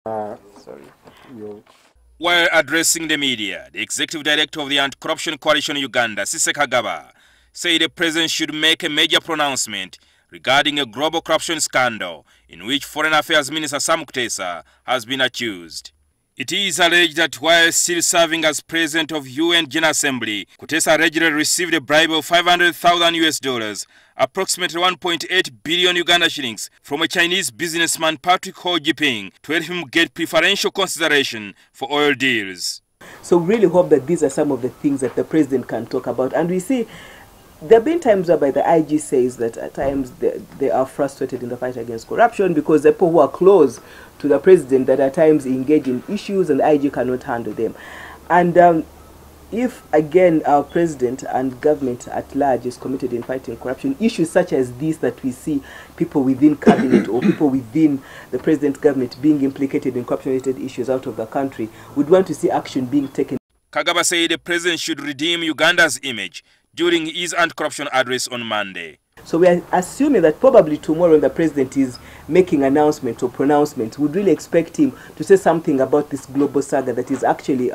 Sorry. While addressing the media, the executive director of the Anti-Corruption Coalition Uganda, Kagaba, said the president should make a major pronouncement regarding a global corruption scandal in which Foreign Affairs Minister Sam Kuteesa has been accused. It is alleged that while still serving as president of UN General Assembly, Kutesa allegedly received a bribe of $500,000, approximately 1.8 billion Uganda shillings, from a Chinese businessman Patrick Ho Jiping to help him get preferential consideration for oil deals. So we really hope that these are some of the things that the president can talk about. And we see there have been times whereby the IG says that at times they are frustrated in the fight against corruption because the people who are close to the president that at times engage in issues and the IG cannot handle them. And if again our president and government at large is committed in fighting corruption, issues such as these that we see people within cabinet or people within the president's government being implicated in corruption-related issues out of the country, we'd want to see action being taken. Kagaba said the president should redeem Uganda's image during his anti-corruption address on Monday. So we are assuming that probably tomorrow when the president is making announcement or pronouncement, we'd really expect him to say something about this global saga that is actually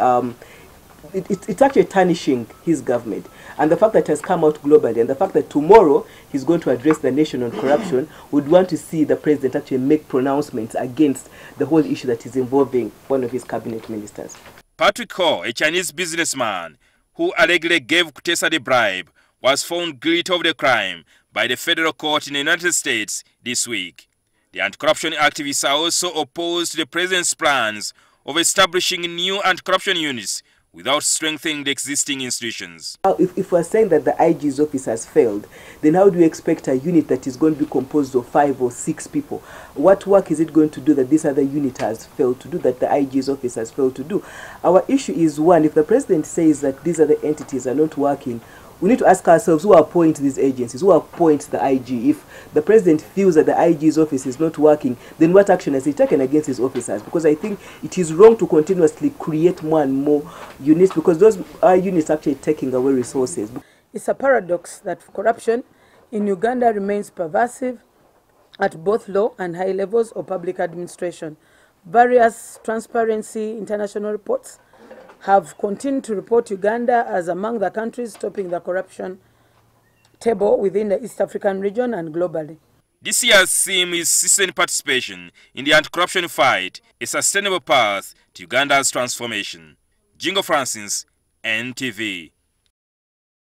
it's actually tarnishing his government. And the fact that it has come out globally and the fact that tomorrow he's going to address the nation on corruption, would want to see the president actually make pronouncements against the whole issue that is involving one of his cabinet ministers. Patrick Ho, a Chinese businessman who allegedly gave Kutesa the bribe, was found guilty of the crime by the federal court in the United States this week. The anti-corruption activists are also opposed to the president's plans of establishing new anti-corruption units without strengthening the existing institutions. If we're saying that the IG's office has failed, then how do you expect a unit that is going to be composed of 5 or 6 people? What work is it going to do that this other unit has failed to do, that the IG's office has failed to do? Our issue is, one, if the president says that these other entities are not working, we need to ask ourselves who appoints these agencies, who appoints the IG. If the president feels that the IG's office is not working, then what action has he taken against his officers? Because I think it is wrong to continuously create more and more units, because those are units actually taking away resources. It's a paradox that corruption in Uganda remains pervasive at both low and high levels of public administration. Various Transparency International reports have continued to report Uganda as among the countries topping the corruption table within the East African region and globally. This year's theme is citizen participation in the anti-corruption fight, a sustainable path to Uganda's transformation. Jingo Francis, NTV.